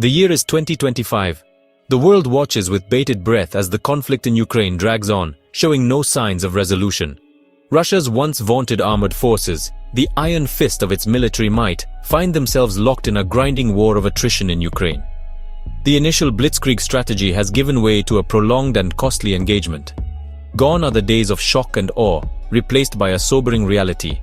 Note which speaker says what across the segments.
Speaker 1: The year is 2025. The world watches with bated breath as the conflict in Ukraine drags on, showing no signs of resolution. Russia's once vaunted armored forces, the iron fist of its military might, find themselves locked in a grinding war of attrition in Ukraine. The initial blitzkrieg strategy has given way to a prolonged and costly engagement. Gone are the days of shock and awe, replaced by a sobering reality.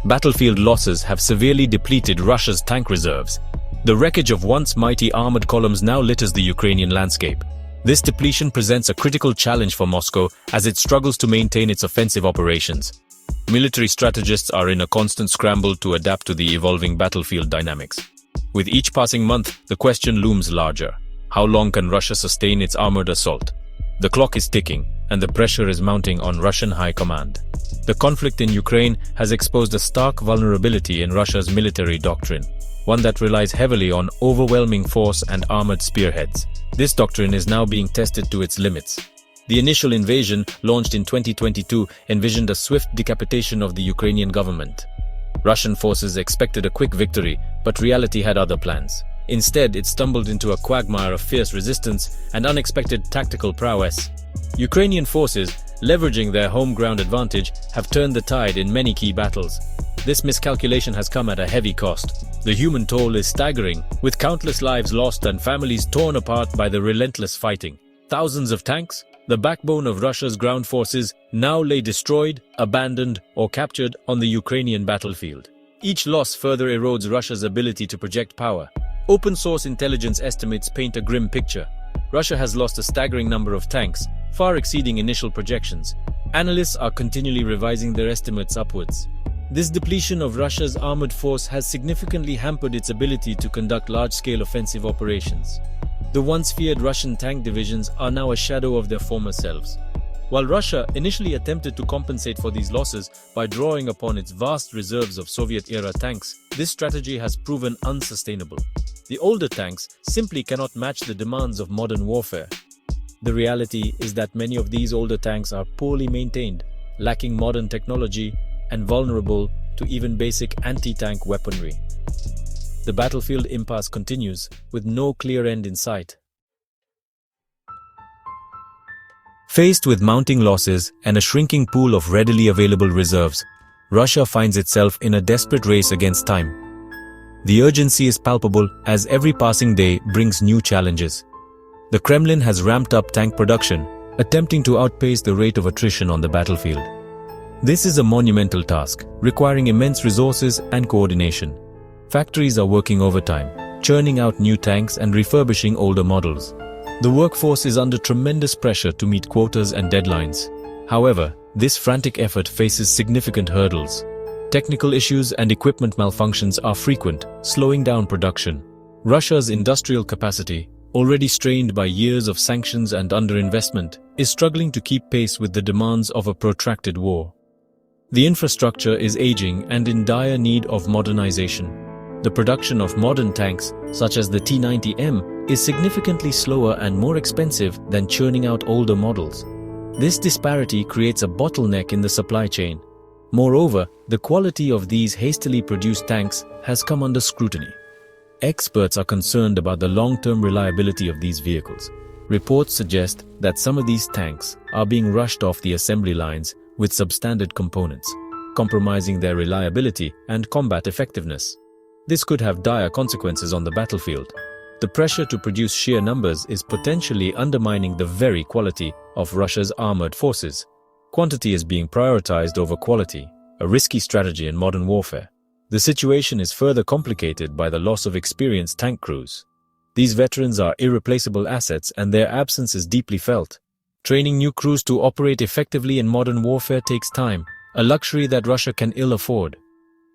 Speaker 1: Battlefield losses have severely depleted Russia's tank reserves. The wreckage of once mighty armored columns now litters the Ukrainian landscape. This depletion presents a critical challenge for Moscow as it struggles to maintain its offensive operations. Military strategists are in a constant scramble to adapt to the evolving battlefield dynamics. With each passing month, the question looms larger. How long can Russia sustain its armored assault? The clock is ticking, and the pressure is mounting on Russian high command. The conflict in Ukraine has exposed a stark vulnerability in Russia's military doctrine, one that relies heavily on overwhelming force and armored spearheads. This doctrine is now being tested to its limits. The initial invasion, launched in 2022, envisioned a swift decapitation of the Ukrainian government. Russian forces expected a quick victory, but reality had other plans. Instead, it stumbled into a quagmire of fierce resistance and unexpected tactical prowess. Ukrainian forces, leveraging their home ground advantage, have turned the tide in many key battles. This miscalculation has come at a heavy cost. The human toll is staggering, with countless lives lost and families torn apart by the relentless fighting. Thousands of tanks, the backbone of Russia's ground forces, now lay destroyed, abandoned, or captured on the Ukrainian battlefield. Each loss further erodes Russia's ability to project power. Open-source intelligence estimates paint a grim picture. Russia has lost a staggering number of tanks, far exceeding initial projections. Analysts are continually revising their estimates upwards. This depletion of Russia's armored force has significantly hampered its ability to conduct large-scale offensive operations. The once feared Russian tank divisions are now a shadow of their former selves. While Russia initially attempted to compensate for these losses by drawing upon its vast reserves of Soviet-era tanks, this strategy has proven unsustainable. The older tanks simply cannot match the demands of modern warfare. The reality is that many of these older tanks are poorly maintained, lacking modern technology, and vulnerable to even basic anti-tank weaponry. The battlefield impasse continues, with no clear end in sight. Faced with mounting losses and a shrinking pool of readily available reserves, Russia finds itself in a desperate race against time. The urgency is palpable as every passing day brings new challenges. The Kremlin has ramped up tank production, attempting to outpace the rate of attrition on the battlefield. This is a monumental task, requiring immense resources and coordination. Factories are working overtime, churning out new tanks and refurbishing older models. The workforce is under tremendous pressure to meet quotas and deadlines. However, this frantic effort faces significant hurdles. Technical issues and equipment malfunctions are frequent, slowing down production. Russia's industrial capacity, already strained by years of sanctions and underinvestment, is struggling to keep pace with the demands of a protracted war. The infrastructure is aging and in dire need of modernization. The production of modern tanks, such as the T-90M, is significantly slower and more expensive than churning out older models. This disparity creates a bottleneck in the supply chain. Moreover, the quality of these hastily produced tanks has come under scrutiny. Experts are concerned about the long-term reliability of these vehicles. Reports suggest that some of these tanks are being rushed off the assembly lines with substandard components, compromising their reliability and combat effectiveness. This could have dire consequences on the battlefield. The pressure to produce sheer numbers is potentially undermining the very quality of Russia's armored forces. Quantity is being prioritized over quality, a risky strategy in modern warfare. The situation is further complicated by the loss of experienced tank crews. These veterans are irreplaceable assets and their absence is deeply felt. Training new crews to operate effectively in modern warfare takes time, a luxury that Russia can ill afford.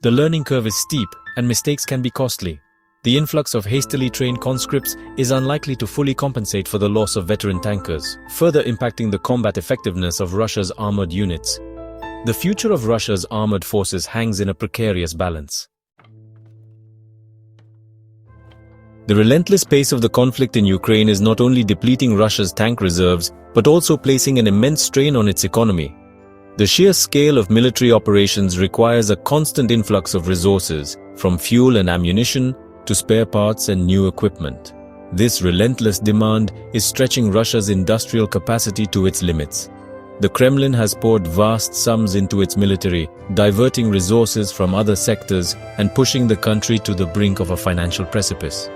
Speaker 1: The learning curve is steep and mistakes can be costly. The influx of hastily trained conscripts is unlikely to fully compensate for the loss of veteran tankers, further impacting the combat effectiveness of Russia's armored units. The future of Russia's armored forces hangs in a precarious balance. The relentless pace of the conflict in Ukraine is not only depleting Russia's tank reserves, but also placing an immense strain on its economy. The sheer scale of military operations requires a constant influx of resources, from fuel and ammunition to spare parts and new equipment. This relentless demand is stretching Russia's industrial capacity to its limits. The Kremlin has poured vast sums into its military, diverting resources from other sectors and pushing the country to the brink of a financial precipice.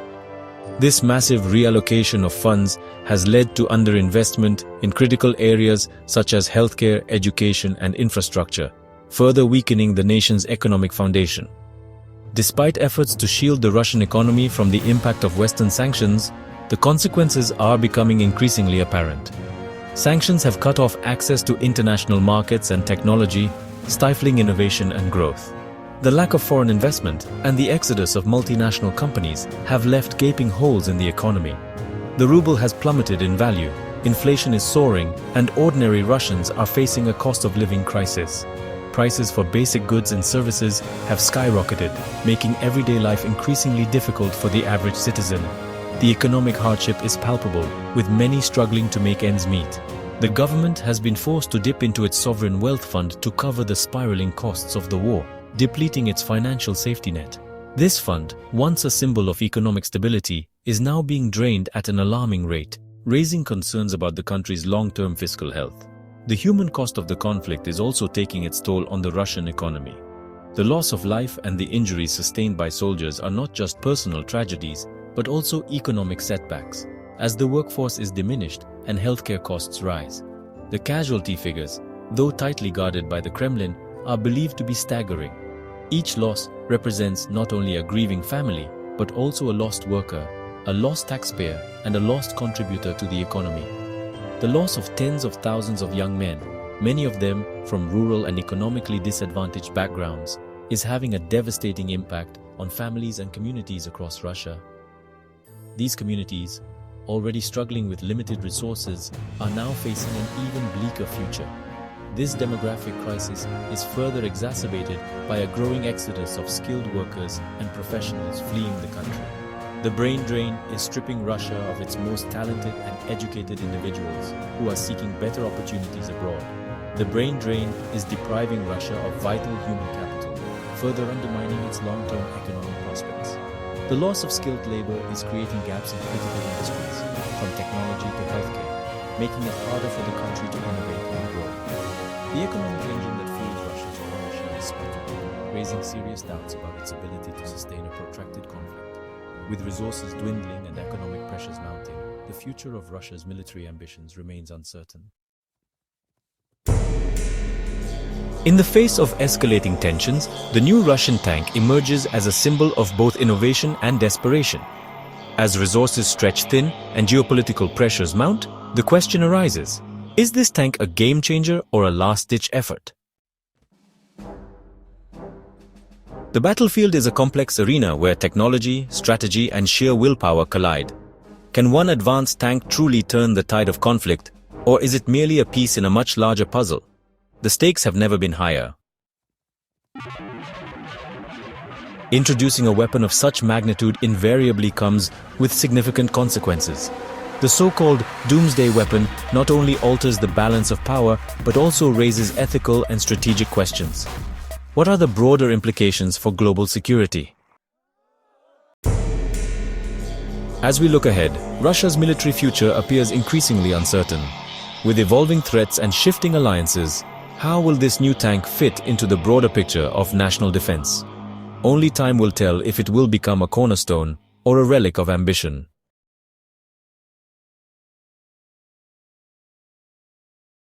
Speaker 1: This massive reallocation of funds has led to underinvestment in critical areas such as healthcare, education, and infrastructure, further weakening the nation's economic foundation. Despite efforts to shield the Russian economy from the impact of Western sanctions, the consequences are becoming increasingly apparent. Sanctions have cut off access to international markets and technology, stifling innovation and growth. The lack of foreign investment and the exodus of multinational companies have left gaping holes in the economy. The ruble has plummeted in value, inflation is soaring, and ordinary Russians are facing a cost of living crisis. Prices for basic goods and services have skyrocketed, making everyday life increasingly difficult for the average citizen. The economic hardship is palpable, with many struggling to make ends meet. The government has been forced to dip into its sovereign wealth fund to cover the spiraling costs of the war, depleting its financial safety net. This fund, once a symbol of economic stability, is now being drained at an alarming rate, raising concerns about the country's long-term fiscal health. The human cost of the conflict is also taking its toll on the Russian economy. The loss of life and the injuries sustained by soldiers are not just personal tragedies, but also economic setbacks, as the workforce is diminished and healthcare costs rise. The casualty figures, though tightly guarded by the Kremlin, are believed to be staggering. Each loss represents not only a grieving family, but also a lost worker, a lost taxpayer, and a lost contributor to the economy. The loss of tens of thousands of young men, many of them from rural and economically disadvantaged backgrounds, is having a devastating impact on families and communities across Russia. These communities, already struggling with limited resources, are now facing an even bleaker future. This demographic crisis is further exacerbated by a growing exodus of skilled workers and professionals fleeing the country. The brain drain is stripping Russia of its most talented and educated individuals who are seeking better opportunities abroad. The brain drain is depriving Russia of vital human capital, further undermining its long-term economic prospects. The loss of skilled labor is creating gaps in critical industries, from technology to healthcare, making it harder for the country to innovate and grow. The economic engine that fuels Russia's war machine is sputtering, raising serious doubts about its ability to sustain a protracted conflict. With resources dwindling and economic pressures mounting, the future of Russia's military ambitions remains uncertain. In the face of escalating tensions, the new Russian tank emerges as a symbol of both innovation and desperation. As resources stretch thin and geopolitical pressures mount, the question arises: is this tank a game-changer or a last-ditch effort? The battlefield is a complex arena where technology, strategy, and sheer willpower collide. Can one advanced tank truly turn the tide of conflict, or is it merely a piece in a much larger puzzle? The stakes have never been higher. Introducing a weapon of such magnitude invariably comes with significant consequences. The so-called Doomsday weapon not only alters the balance of power, but also raises ethical and strategic questions. What are the broader implications for global security? As we look ahead, Russia's military future appears increasingly uncertain. With evolving threats and shifting alliances, how will this new tank fit into the broader picture of national defense? Only time will tell if it will become a cornerstone or a relic of ambition.